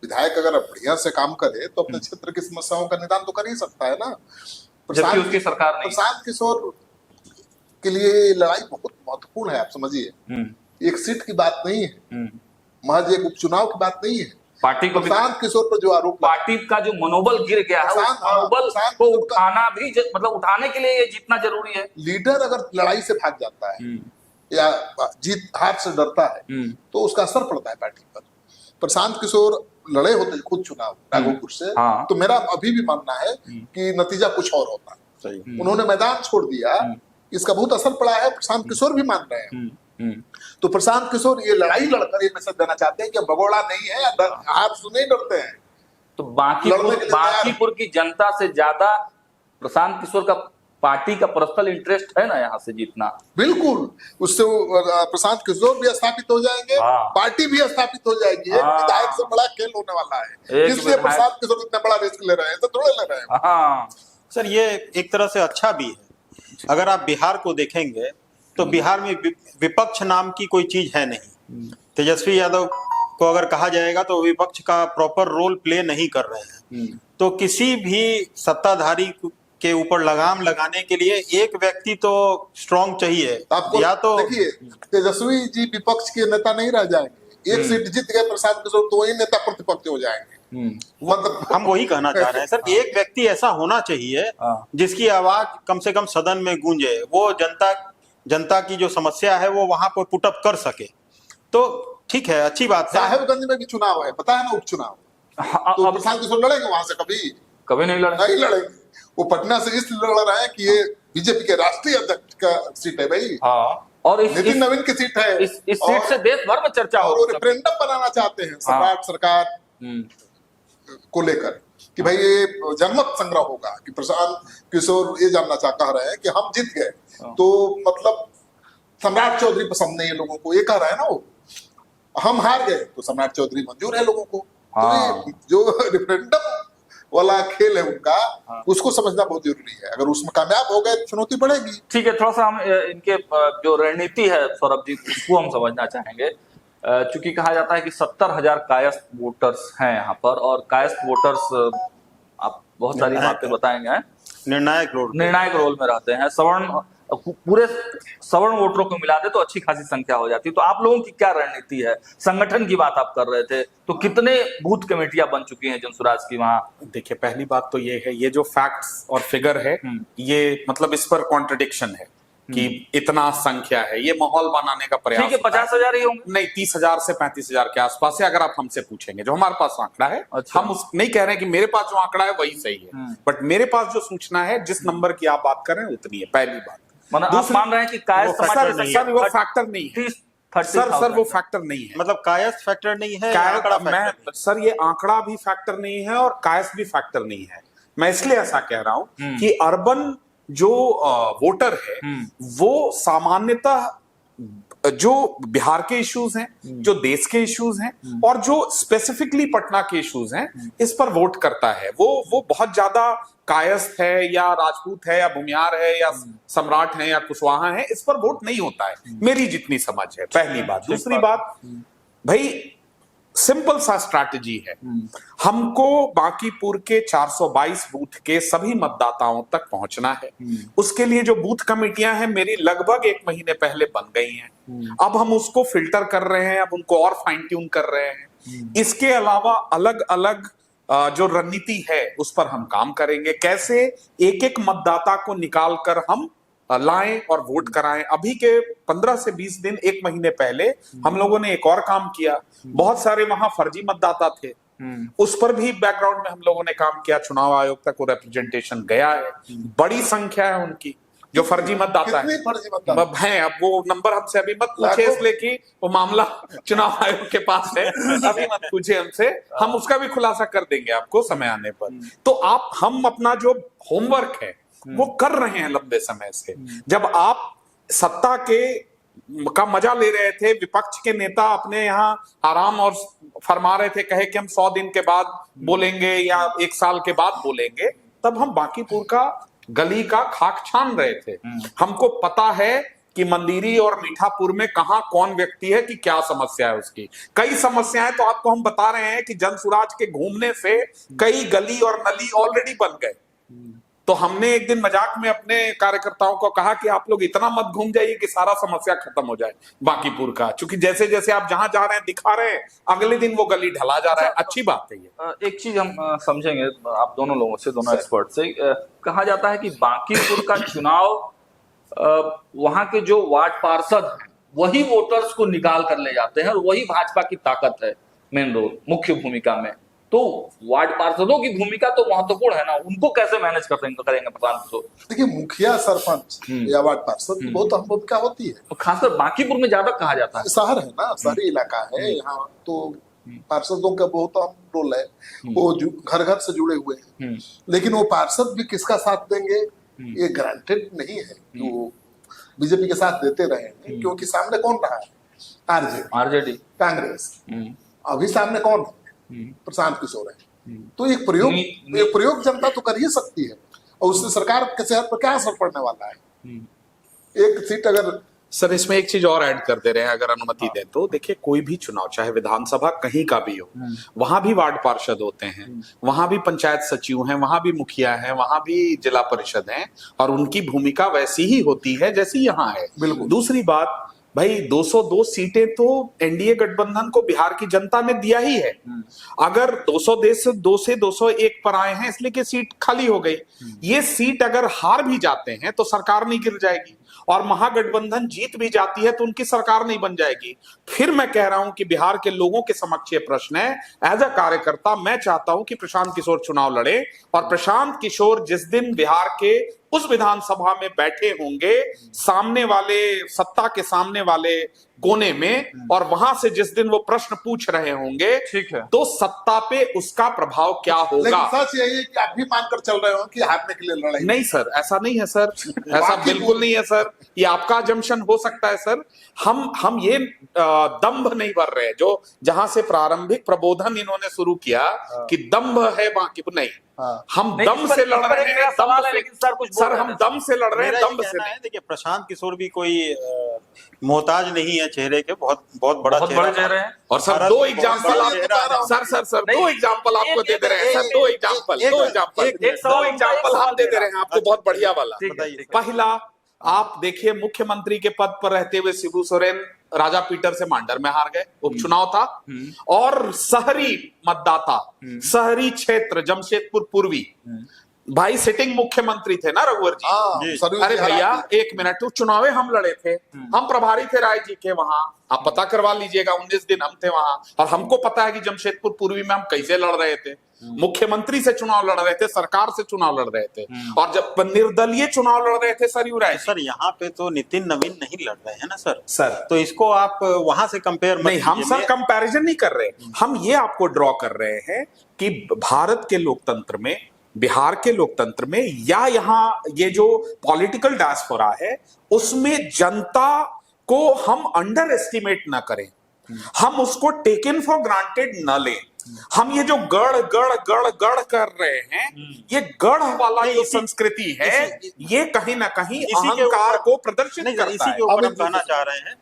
विधायक अगर बढ़िया से काम करे तो अपने क्षेत्र की समस्याओं का निदान तो कर ही सकता है ना। जबकि उसकी सरकार नहीं। प्रशांत किशोर के लिए लड़ाई बहुत महत्वपूर्ण है, आप समझिए। एक सीट की बात नहीं है, महज एक उपचुनाव की बात नहीं है। पार्टी को प्रशांत किशोर पर जो आरोप, पार्टी का जो मनोबल गिर गया है, उस मनोबल को उठाना भी, मतलब उठाने के लिए ये जीतना जरूरी है। लीडर अगर लड़ाई से भाग जाता है या जीत हार से डरता है तो उसका असर पड़ता है पार्टी पर। प्रशांत किशोर लड़े होते खुद चुनाव राघोपुर से, तो मेरा अभी भी मानना है कि नतीजा कुछ और होता। उन्होंने मैदान छोड़ दिया, इसका बहुत असर पड़ा है, प्रशांत किशोर भी मान रहे हैं। तो प्रशांत किशोर ये लड़ाई लड़कर ये मैसेज देना चाहते हैं कि भगोड़ा नहीं है, हार से नहीं डरते हैं। तो बांकीपुर की जनता से ज्यादा प्रशांत किशोर का पार्टी का पर्सनल इंटरेस्ट है ना यहाँ से जीतना। बिल्कुल, उससे प्रशांत किशोर भी स्थापित हो जाएंगे, पार्टी भी स्थापित हो जाएगी। एक विधायक से बड़ा खेल होने वाला है, इसलिए प्रशांत किशोर इतना बड़ा रिस्क ले रहे हैं, तो थोड़े ले रहे हैं। सर ये एक तरह से अच्छा भी है। अगर आप बिहार को देखेंगे तो बिहार में विपक्ष नाम की कोई चीज है नहीं। तेजस्वी यादव को अगर कहा जाएगा तो विपक्ष का प्रॉपर रोल प्ले नहीं कर रहे हैं। तो किसी भी सत्ताधारी के ऊपर लगाम लगाने के लिए एक व्यक्ति तो स्ट्रॉन्ग चाहिए। या तो देखिए, तेजस्वी जी विपक्ष के नेता नहीं रह जाएंगे। एक सीट जीत गए प्रशांत किशोर तो वही नेता प्रतिपक्ष हो जाएंगे। मतलब हम वही कहना चाह रहे हैं सर, एक व्यक्ति ऐसा होना चाहिए जिसकी आवाज कम से कम सदन में गूंजे, वो जनता की जो समस्या है वो वहां पर पुटअप कर सके। तो ठीक है, अच्छी बात है। साहेबगंज में भी चुनाव है, पता है ना, उपचुनाव। तो प्रशांत किशोर लड़ेंगे वहां से? कभी नहीं लड़ेंगे। वो पटना से इसलिए लड़ रहा है कि ये बीजेपी के राष्ट्रीय अध्यक्ष का सीट है भाई। और नितिन नवीन की सीट है। इस सीट से देश भर में चर्चा हो। और रेफरेंडम बनाना चाहते हैं सम्राट सरकार को लेकर कि भाई ये जनमत संग्रह होगा कि प्रशांत किशोर ये जानना कह रहे हैं कि हम जीत गए तो मतलब सम्राट चौधरी पसंद नहीं है लोगों को, ये कह रहा है ना वो। हम हार गए तो सम्राट चौधरी मंजूर है लोगों को। तो जो रेफरेंडम वाला खेल है उनका, उसको समझना बहुत जरूरी है। अगर उसमें कामयाब हो गए चुनौती बढ़ेगी। ठीक है, थोड़ा सा हम इनके जो रणनीति है सौरभ जी, उसको हम समझना चाहेंगे। चूंकि कहा जाता है कि 70,000 कायस्थ वोटर्स हैं यहाँ पर, और कायस्थ वोटर्स आप बहुत सारी बातें बताएंगे, हैं? निर्णायक रोल में रहते हैं। पूरे सवर्ण वोटरों को मिला दे तो अच्छी खासी संख्या हो जाती है। तो आप लोगों की क्या रणनीति है? संगठन की बात आप कर रहे थे, तो कितने बूथ कमेटियां बन चुकी हैं जनसुराज की वहां? देखिए, पहली बात तो ये है, ये जो फैक्ट्स और फिगर है, ये मतलब इस पर कॉन्ट्रडिक्शन है कि इतना संख्या है। ये माहौल बनाने का प्रयास। ठीक है, 50,000 ही होंगे। नहीं, 30,000 से 35,000 के आसपास है, अगर आप हमसे पूछेंगे। जो हमारे पास आंकड़ा है, अच्छा। हम नहीं कह रहे हैं कि मेरे पास जो आंकड़ा है वही सही है, बट मेरे पास जो सूचना है, जिस नंबर की आप बात कर रहे हैं उतनी है, पहली बात। मतलब आप मान रहे हैं कि कायस्थ सर वो फैक्टर नहीं है। सर वो फैक्टर नहीं है, मतलब कायस्थ फैक्टर नहीं है, सर ये आंकड़ा भी फैक्टर नहीं है और कायस्थ भी फैक्टर नहीं है। मैं इसलिए ऐसा कह रहा हूं कि अर्बन जो वोटर है वो सामान्यतः जो बिहार के इश्यूज हैं, जो देश के इश्यूज हैं और जो स्पेसिफिकली पटना के इश्यूज हैं, इस पर वोट करता है। वो बहुत ज्यादा कायस्थ है या राजपूत है या भूमियार है या सम्राट है या कुशवाहा है, इस पर वोट नहीं होता है, मेरी जितनी समझ है, पहली बात। दूसरी बात, भाई सिंपल सा स्ट्रैटेजी है, हमको बांकीपुर के 422 बूथ के सभी मतदाताओं तक पहुंचना है। उसके लिए जो बूथ कमेटियां हैं मेरी लगभग 1 महीने पहले बन गई हैं। अब हम उसको फिल्टर कर रहे हैं, अब उनको और फाइन ट्यून कर रहे हैं। इसके अलावा अलग अलग जो रणनीति है उस पर हम काम करेंगे, कैसे एक एक मतदाता को निकाल कर हम लाएं और वोट कराएं। अभी के 15 से 20 दिन, 1 महीने पहले हम लोगों ने एक और काम किया। बहुत सारे वहां फर्जी मतदाता थे, उस पर भी बैकग्राउंड में हम लोगों ने काम किया। चुनाव आयोग तक वो रिप्रेजेंटेशन गया है, बड़ी संख्या है उनकी जो फर्जी मतदाता है। अब वो नंबर हमसे अभी मत पूछे, इसलिए कि वो मामला चुनाव आयोग के पास है, अभी मत पूछे हमसे, हम उसका भी खुलासा कर देंगे आपको समय आने पर। तो हम अपना जो होमवर्क है वो कर रहे हैं लंबे समय से। जब आप सत्ता का मजा ले रहे थे, विपक्ष के नेता अपने यहाँ आराम और फरमा रहे थे, कहे कि हम 100 दिन के बाद बोलेंगे या 1 साल के बाद बोलेंगे, तब हम बांकीपुर का गली का खाक छान रहे थे। हमको पता है कि मंदिरी और मीठापुर में कहां कौन व्यक्ति है, कि क्या समस्या है उसकी। कई समस्याएं तो आपको हम बता रहे हैं कि जनसुराज के घूमने से कई गली और नली ऑलरेडी बन गए। तो हमने एक दिन मजाक में अपने कार्यकर्ताओं को कहा कि आप लोग इतना मत घूम जाइए कि सारा समस्या खत्म हो जाए बांकीपुर का, क्योंकि जैसे जैसे आप जहां जा रहे हैं दिखा रहे हैं, अगले दिन वो गली ढला जा रहा है। अच्छी बात है ये। एक चीज हम समझेंगे आप दोनों लोगों से, दोनों एक्सपर्ट से। कहा जाता है कि बांकीपुर का चुनाव वहां के जो वार्ड पार्षद हैं वही वोटर्स को निकाल कर ले जाते हैं, और वही भाजपा की ताकत है, मेन रोल, मुख्य भूमिका में। तो वार्ड पार्षदों की भूमिका तो महत्वपूर्ण है ना, उनको कैसे मैनेज करेंगे प्रधान? तो देखिए, मुखिया, सरपंच या वार्ड पार्षद की बहुत अहम भूमिका होती है। तो खासकर बांकीपुर में ज्यादा कहा जाता है, शहर है ना, शहरी इलाका है, यहाँ तो पार्षदों का बहुत अहम रोल है। वो घर घर से जुड़े हुए हैं, लेकिन वो पार्षद भी किसका साथ देंगे ये गारंटेड नहीं है। वो बीजेपी के साथ देते रहे हैं, क्योंकि सामने कौन रहा है? आरजेडी, कांग्रेस। अभी सामने कौन है? प्रशांत किशोर है। तो एक प्रयोग जनता तो कर ही सकती है, और उससे सरकार के सेहत पर क्या असर पड़ने वाला है? एक सीट अगर सर, इसमें एक चीज और ऐड कर दे रहे हैं, अगर अनुमति दें तो। देखिए, कोई भी चुनाव, चाहे विधानसभा कहीं का भी हो, वहां भी वार्ड पार्षद होते हैं, वहां भी पंचायत सचिव हैं, वहां भी मुखिया हैं, वहां भी जिला परिषद हैं, और उनकी भूमिका वैसी ही होती है जैसी यहाँ है। बिल्कुल। दूसरी बात, भाई 202 सीटें तो एनडीए गठबंधन को बिहार की जनता ने दिया ही है। अगर 202 से 201 पर आए हैं इसलिए कि सीट खाली हो गई। ये सीट अगर हार भी जाते हैं तो सरकार नहीं गिर जाएगी, और महागठबंधन जीत भी जाती है तो उनकी सरकार नहीं बन जाएगी। फिर मैं कह रहा हूं कि बिहार के लोगों के समक्ष ये प्रश्न है। एज अ कार्यकर्ता मैं चाहता हूं कि प्रशांत किशोर चुनाव लड़े, और प्रशांत किशोर जिस दिन बिहार के उस विधानसभा में बैठे होंगे, सामने वाले, सत्ता के सामने वाले कोने में, और वहां से जिस दिन वो प्रश्न पूछ रहे होंगे, ठीक है, तो सत्ता पे उसका प्रभाव क्या होगा। लेकिन सच यही है कि आप भी मानकर चल रहे हो कि हारने के लिए लड़ाई। नहीं सर, ऐसा नहीं है सर, ऐसा बिल्कुल नहीं है सर। ये आपका जम्पशन हो सकता है सर। हम ये दंभ नहीं भर रहे, जो जहां से प्रारंभिक प्रबोधन इन्होंने शुरू किया कि दंभ है बाकी नहीं। हम दम से लड़ रहे हैं, सवाल है, लेकिन सर कुछ सर हम दम से लड़ रहे हैं, दंभ से नहीं। देखिए, प्रशांत किशोर भी कोई मोहताज नहीं है चेहरे के, बहुत बहुत बड़ा बहुत बड़े चेहरे था। हैं। और सर भारत दो में एग्जाम्पल बहुत आप बड़ा बता रहा हूं। सर दो एग्जाम्पल आपको दे दे रहे हैं सर, दो एग्जाम्पल एक दो एग्जाम्पल हम दे दे रहे हैं आपको, बहुत बढ़िया वाला। ठीक है, बताइए। ठीक है। पहला, आप देखिए मुख्यमंत्री के पद पर रहते हुए शिबू सोरेन राजा पीटर से मांडर में हार गए, उपचुनाव था, और शहरी मतदाता, शहरी क्षेत्र जमशेदपुर पूर्वी, भाई सिटिंग मुख्यमंत्री थे ना रघुवर जी। हाँ, जी। सरयू अरे जी भैया हरा एक मिनट, तो चुनावे हम लड़े थे, हम प्रभारी थे राय जी के वहां, आप पता करवा लीजिएगा, 19 दिन हम थे वहां, और हमको पता है कि जमशेदपुर पूर्वी में हम कैसे लड़ रहे थे, मुख्यमंत्री से चुनाव लड़ रहे थे, सरकार से चुनाव लड़ रहे थे, और जब निर्दलीय चुनाव लड़ रहे थे सरयू राय जी। सर यहाँ पे तो नितिन नवीन नहीं लड़ रहे हैं ना सर। सर तो इसको आप वहां से कंपेयर मत नहीं, हम कीजिए। सर कंपैरिजन नहीं कर रहे, हम ये आपको ड्रॉ कर रहे हैं कि भारत के लोकतंत्र में, बिहार के लोकतंत्र में, या यहाँ ये जो पॉलिटिकल डायस्पोरा है उसमें जनता को हम अंडर एस्टिमेट ना करें, हम उसको टेकन फॉर ग्रांटेड न लें। हम ये जो गढ़ गढ़ गढ़ गढ़ कर रहे हैं, ये गढ़ वाला नहीं, जो संस्कृति है, ये कहीं ना कहीं इसी के अहंकार ऊपर- को प्रदर्शित नहीं, करता इसी है। के ऊपर हम अभी- कहना चाह रहे हैं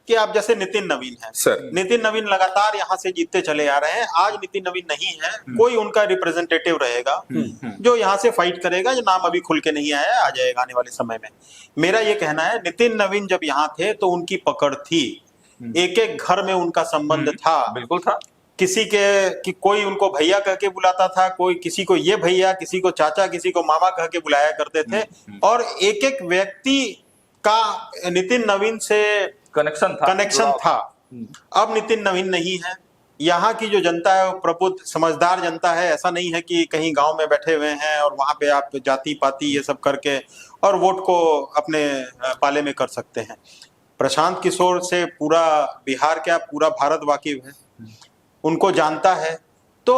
कि आप जैसे नितिन नवीन है सर। नितिन नवीन लगातार यहाँ से जीतते चले आ रहे हैं। आज नितिन नवीन नहीं है, कोई उनका रिप्रेजेंटेटिव रहेगा जो यहाँ से फाइट करेगा, जो नाम अभी खुल के नहीं आया है, आ जाएगा आने वाले समय में। मेरा ये कहना है, नितिन नवीन जब यहाँ थे तो उनकी पकड़ थी, एक एक घर में उनका संबंध था, बिल्कुल था। किसी के कि कोई उनको भैया कह के बुलाता था, कोई किसी को ये भैया, किसी को चाचा, किसी को मामा कह के बुलाया करते थे, और एक एक व्यक्ति का नितिन नवीन से कनेक्शन कनेक्शन था। अब नितिन नवीन नहीं है। यहाँ की जो जनता है वो प्रबुद्ध समझदार जनता है। ऐसा नहीं है कि कहीं गांव में बैठे हुए हैं और वहां पे आप जाति पाति ये सब करके और वोट को अपने पाले में कर सकते हैं। प्रशांत किशोर से पूरा बिहार क्या पूरा भारत वाकिफ है, उनको जानता है। तो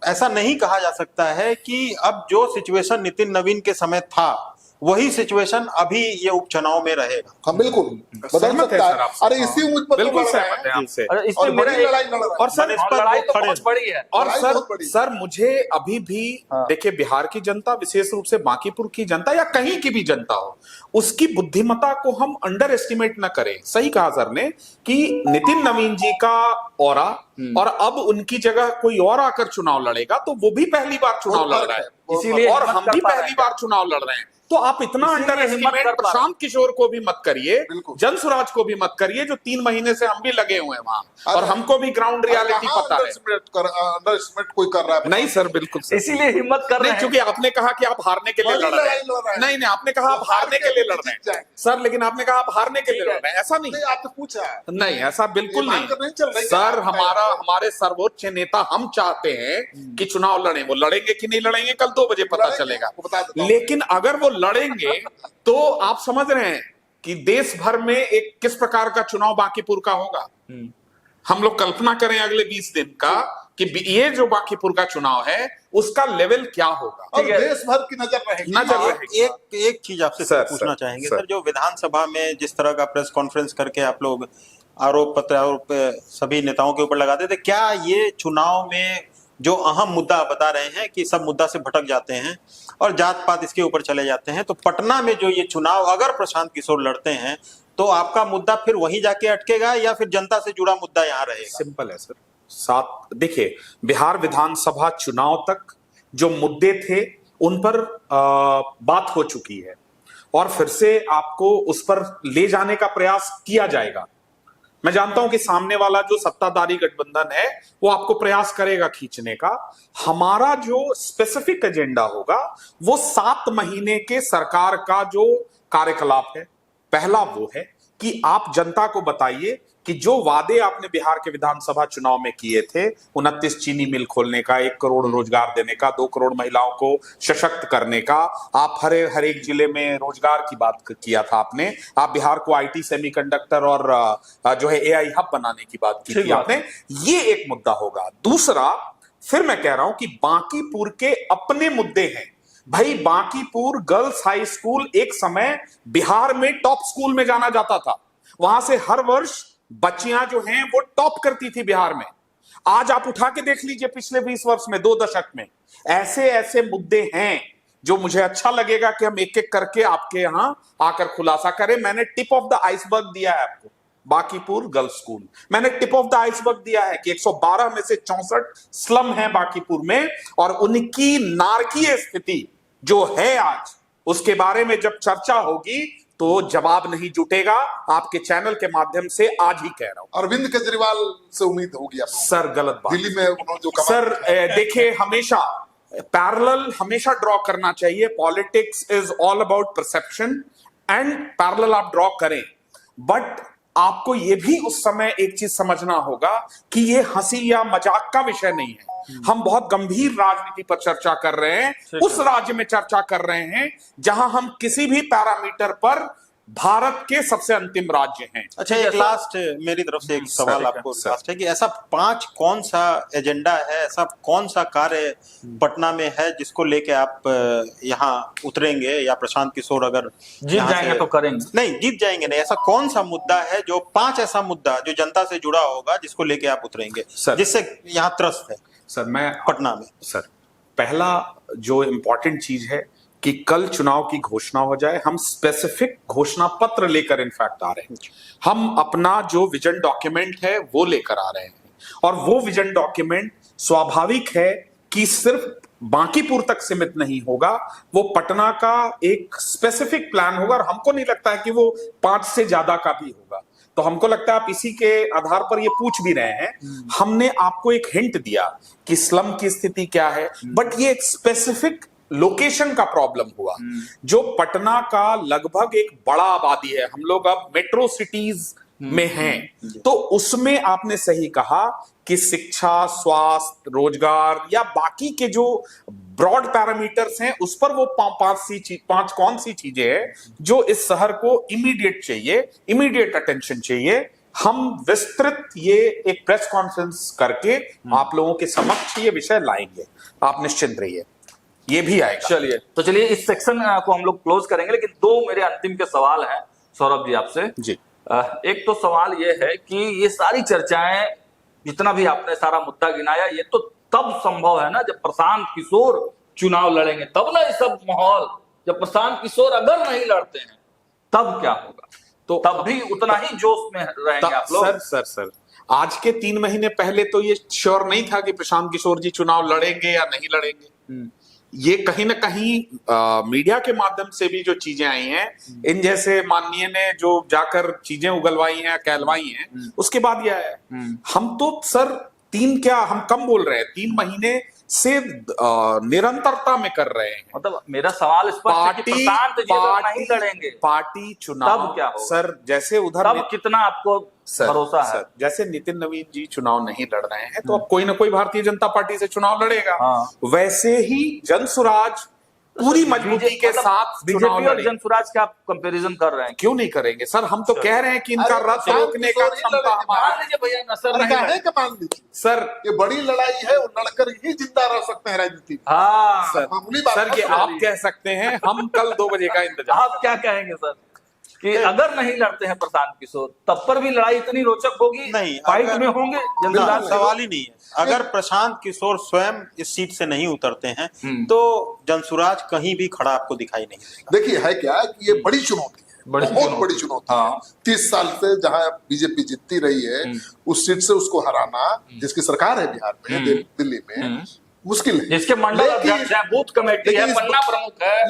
ऐसा नहीं कहा जा सकता है कि अब जो सिचुएशन नितिन नवीन के समय था वही सिचुएशन अभी ये उपचुनाव में रहेगा। हाँ बिल्कुल बदल सहमत है सकता सर है। आपसे। अरे इसी उम्मीद पर तो बिल्कुल लड़ रहे सहमत है हैं। आपसे। अरे इसमें और मेरा बड़ी एक- लड़ाई लड़ रहे हैं। और सर इस पर लड़ाई वो तो खड़े बहुत बड़ी है। और लड़ाई सर बहुत बड़ी है। सर मुझे अभी भी देखिए, बिहार की जनता, विशेष रूप से बांकीपुर की जनता या कहीं की भी जनता हो, उसकी बुद्धिमत्ता को हम अंडर एस्टिमेट ना करें। सही कहा सर ने कि नितिन नवीन जी का ऑरा, और अब उनकी जगह कोई और आकर चुनाव लड़ेगा तो वो भी पहली बार चुनाव लड़ रहा है, इसीलिए और हिम्मत हम कर भी पा रहे पहली हैं। बार चुनाव लड़ रहे हैं। तो आप इतना इसीलिए अंडर हिम्मत एस्टिमेट कर पा रहे हैं। प्रशांत किशोर को भी मत करिए, बिल्कुल। जनसुराज को भी मत करिए, जो 3 महीने से हम भी लगे हुए हैं वहां, और हमको भी ग्राउंड रियलिटी पता है। अंडर एस्टिमेट कोई कर रहा है? नहीं सर, बिल्कुल सर। इसीलिए हिम्मत कर रहे नहीं, हैं। क्योंकि आपने कहा कि आप हारने के लिए बड़ी लड़ रहे लड़ाई लड़ रहे हैं। हैं। नहीं नहीं, आपने कहा आप हारने के लिए लड़ रहे जीत हैं जाएंगे। सर, लेकिन आपने कहा आप हारने के लिए लड़ रहे हैं, ऐसा नहीं। नहीं आपने पूछा है। नहीं, ऐसा बिल्कुल ये मानकर नहीं नहीं चल रहे कि सर। आप हमारा तैयार हैं। हमारे सर्वोच्च नेता हम चाहते हैं कि चुनाव लड़े। वो लड़ेंगे कि नहीं लड़ेंगे कल 2 बजे पता लड़ेंगे, चलेगा। आपको बता देता हूं। लेकिन अगर वो लड़ेंगे तो आप समझ रहे हैं कि देश भर में एक किस प्रकार का चुनाव बांकीपुर का होगा। हम लोग कल्पना करें अगले 20 दिन का कि ये जो बांकीपुर का चुनाव है उसका लेवल क्या होगा। और ठीक है। देश भर की नजर रहेगी। नजर हाँ, रहेगी। एक चीज आपसे सर, पूछना सर, चाहेंगे सर। सर, जो विधानसभा में जिस तरह का प्रेस कॉन्फ्रेंस करके आप लोग आरोप प्रत्यारोप सभी नेताओं के ऊपर लगाते थे, क्या ये चुनाव में जो अहम मुद्दा आप बता रहे हैं कि सब मुद्दा से भटक जाते हैं और जात पात इसके ऊपर चले जाते हैं, तो पटना में जो ये चुनाव अगर प्रशांत किशोर लड़ते हैं तो आपका मुद्दा फिर वहीं जाके अटकेगा या फिर जनता से जुड़ा मुद्दा यहाँ रहेगा? सिंपल है सर। देखिए, बिहार विधानसभा चुनाव तक जो मुद्दे थे उन पर बात हो चुकी है, और फिर से आपको उस पर ले जाने का प्रयास किया जाएगा। मैं जानता हूं कि सामने वाला जो सत्ताधारी गठबंधन है वो आपको प्रयास करेगा खींचने का। हमारा जो स्पेसिफिक एजेंडा होगा वो 7 महीने के सरकार का जो कार्यकलाप है, पहला वो है कि आप जनता को बताइए कि जो वादे आपने बिहार के विधानसभा चुनाव में किए थे, 29 चीनी मिल खोलने का, 1 करोड़ रोजगार देने का, 2 करोड़ महिलाओं को सशक्त करने का, आप हर एक जिले में रोजगार की बात किया था आपने। आप बिहार को आईटी, सेमीकंडक्टर और जो है एआई हब बनाने की बात की थी आपने। ये एक मुद्दा होगा। दूसरा, फिर मैं कह रहा हूं कि बांकीपुर के अपने मुद्दे हैं। भाई, बांकीपुर गर्ल्स हाई स्कूल एक समय बिहार में टॉप स्कूल में जाना जाता था। वहां से हर वर्ष बच्चियां जो हैं वो टॉप करती थी बिहार में। आज आप उठा के देख लीजिए पिछले 20 वर्ष में, 2 दशक में, ऐसे ऐसे मुद्दे हैं जो मुझे अच्छा लगेगा कि हम एक एक करके आपके यहाँ आकर खुलासा करें। मैंने टिप ऑफ द आइसबर्ग दिया है आपको, बांकीपुर गर्ल्स स्कूल। मैंने टिप ऑफ द आइसबर्ग दिया है कि 112 में से 64 स्लम है बांकीपुर में, और उनकी नारकीय स्थिति जो है आज, उसके बारे में जब चर्चा होगी तो जवाब नहीं जुटेगा। आपके चैनल के माध्यम से आज ही कह रहा हूं। अरविंद केजरीवाल से उम्मीद होगी आपको? सर गलत बात। दिल्ली में उन्होंने जो कहा, सर देखिए, हमेशा पैरेलल हमेशा ड्रॉ करना चाहिए। Politics is all about perception, and parallel आप ड्रॉ करें, बट आपको यह भी उस समय एक चीज समझना होगा कि यह हंसी या मजाक का विषय नहीं है। हम बहुत गंभीर राजनीति पर चर्चा कर रहे हैं, उस राज्य में चर्चा कर रहे हैं जहां हम किसी भी पैरामीटर पर भारत के सबसे अंतिम राज्य हैं। अच्छा, एक लास्ट मेरी तरफ से एक सवाल आपको लास्ट है कि ऐसा 5 कौन सा एजेंडा है, ऐसा कौन सा कार्य पटना में है जिसको लेके आप यहाँ उतरेंगे, या प्रशांत किशोर अगर जीत जाएंगे तो करेंगे? नहीं, जीत जाएंगे नहीं, ऐसा कौन सा मुद्दा है जो 5 ऐसा मुद्दा जो जनता से जुड़ा होगा जिसको लेके आप उतरेंगे, जिससे यहाँ त्रस्त है सर मैं पटना में? सर पहला जो इंपॉर्टेंट चीज है कि कल चुनाव की घोषणा हो जाए। हम स्पेसिफिक घोषणा पत्र लेकर इनफैक्ट आ रहे हैं। हम अपना जो विजन डॉक्यूमेंट है वो लेकर आ रहे हैं, और वो विजन डॉक्यूमेंट स्वाभाविक है कि सिर्फ बांकीपुर तक सीमित नहीं होगा, वो पटना का एक स्पेसिफिक प्लान होगा, और हमको नहीं लगता है कि वो 5 से ज्यादा का भी होगा। तो हमको लगता है आप इसी के आधार पर ये पूछ भी रहे हैं। हमने आपको एक हिंट दिया कि स्लम की स्थिति क्या है, बट ये एक स्पेसिफिक लोकेशन का प्रॉब्लम हुआ, जो पटना का लगभग एक बड़ा आबादी है। हम लोग अब मेट्रो सिटीज में हैं, तो उसमें आपने सही कहा कि शिक्षा, स्वास्थ्य, रोजगार या बाकी के जो ब्रॉड पैरामीटर्स हैं, उस पर वो 5 कौन सी चीजें हैं जो इस शहर को इमीडिएट चाहिए, इमीडिएट अटेंशन चाहिए। हम विस्तृत ये एक प्रेस कॉन्फ्रेंस करके आप लोगों के समक्ष ये विषय लाएंगे, आप निश्चिंत रहिए, ये भी आएगा। चलिए इस सेक्शन को हम लोग क्लोज करेंगे, लेकिन 2 मेरे अंतिम के सवाल हैं सौरभ जी आपसे। जी, एक तो सवाल ये है कि ये सारी चर्चाएं, जितना भी आपने सारा मुद्दा गिनाया, ये तो तब संभव है ना जब प्रशांत किशोर चुनाव लड़ेंगे, तब ना ये सब माहौल। जब प्रशांत किशोर अगर नहीं लड़ते हैं तब क्या होगा? तो तब भी उतना ही जोश में रहेंगे आप लोग? सर आज के 3 महीने पहले तो ये श्योर नहीं था कि प्रशांत किशोर जी चुनाव लड़ेंगे या नहीं लड़ेंगे। ये कहीं ना कहीं मीडिया के माध्यम से भी जो चीजें आई हैं, इन जैसे माननीय ने जो जाकर चीजें उगलवाई हैं, कहलवाई हैं, उसके बाद यह है। हम तो सर हम कम बोल रहे हैं, 3 महीने से निरंतरता में कर रहे हैं। मतलब मेरा सवाल इस पर है कि प्रशांत जी अगर नहीं लड़ेंगे पार्टी चुनाव, तब क्या होगा? सर जैसे उधर तब कितना आपको भरोसा है? जैसे नितिन नवीन जी चुनाव नहीं लड़ रहे हैं, तो अब कोई ना कोई भारतीय जनता पार्टी से चुनाव लड़ेगा। वैसे ही जनसुराज पूरी मजबूती के साथ बीजेपी और जनसुराज का आप कंपैरिजन कर रहे हैं? क्यों नहीं करेंगे सर, हम तो कह रहे हैं कि इनका रथ रोकने का क्षमता हमारा। मान लीजिए भैया नसर नहीं है कि मान लीजिए सर, ये बड़ी लड़ाई है, वो लड़कर ही जिंदा रह सकते हैं राजनीति में। हाँ मामूली बात सर ये आप कह सकते हैं, हम कल 2 बजे का इंतजार। आप क्या कहेंगे सर कि अगर नहीं लड़ते हैं प्रशांत किशोर, तब पर भी लड़ाई इतनी रोचक होगी? नहीं, फाइट में होंगे जनसुराज? सवाल ही नहीं है। अगर प्रशांत किशोर स्वयं इस सीट से नहीं उतरते हैं तो जनसुराज कहीं भी खड़ा आपको दिखाई नहीं देगा। देखिए है क्या कि ये बड़ी चुनौती है, बहुत बड़ी चुनौती है। 30 साल से जहां बीजेपी जीतती रही है, उस सीट से उसको हराना, जिसकी सरकार है बिहार में, दिल्ली में, मुश्किल है। जिसके मंडल अध्यक्ष है, बूथ कमेटी है, पन्ना प्रमुख है।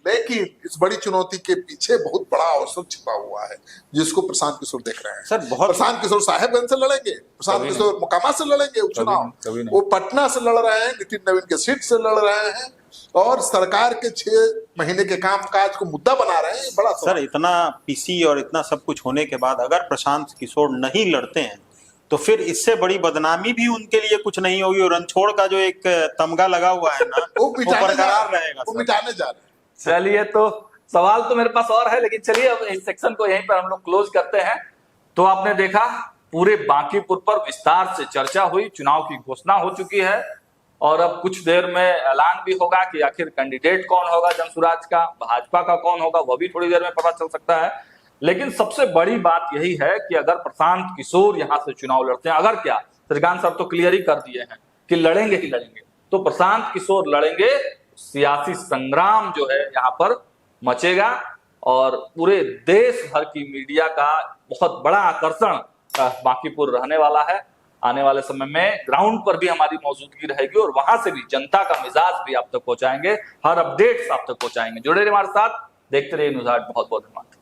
लेकिन इस बड़ी चुनौती के पीछे बहुत बड़ा अवसर छिपा हुआ है, जिसको प्रशांत किशोर देख रहे हैं। सर प्रशांत किशोर साहेबगंज से लड़ेंगे, प्रशांत किशोर मोकामा से लड़ेंगे उपचुनाव, वो पटना से लड़ रहे हैं, नितिन नवीन के सीट से लड़ रहे हैं, और सरकार के 6 महीने के कामकाज को मुद्दा बना रहे हैं। बड़ा सर, इतना पीसी और इतना सब कुछ होने के बाद अगर प्रशांत किशोर नहीं लड़ते हैं तो फिर इससे बड़ी बदनामी भी उनके लिए कुछ नहीं होगी, और रणछोड़ का जो एक तमगा लगा हुआ है ना वो बरकरार रहेगा, वो मिटाने जा रहे हैं। चलिए, तो सवाल तो मेरे पास और है, लेकिन चलिए अब इस सेक्शन को यहीं पर हम लोग क्लोज करते हैं। तो आपने देखा पूरे बांकीपुर पर विस्तार से चर्चा हुई, चुनाव की घोषणा हो चुकी है, और अब कुछ देर में ऐलान भी होगा कि आखिर कैंडिडेट कौन होगा जनसुराज का, भाजपा का कौन होगा, वह भी थोड़ी देर में पता चल सकता है। लेकिन सबसे बड़ी बात यही है कि अगर प्रशांत किशोर यहां से चुनाव लड़ते हैं, अगर क्या श्रीकांत सर तो क्लियर ही कर दिए हैं कि लड़ेंगे ही लड़ेंगे, तो प्रशांत किशोर लड़ेंगे सियासी संग्राम जो है यहाँ पर मचेगा और पूरे देश भर की मीडिया का बहुत बड़ा आकर्षण बांकीपुर रहने वाला है। आने वाले समय में ग्राउंड पर भी हमारी मौजूदगी रहेगी और वहां से भी जनता का मिजाज भी आप तक पहुंचाएंगे, हर अपडेट्स आप तक पहुंचाएंगे। जुड़े रहिए हमारे साथ, देखते रहिए न्यूज़ 8। बहुत बहुत धन्यवाद।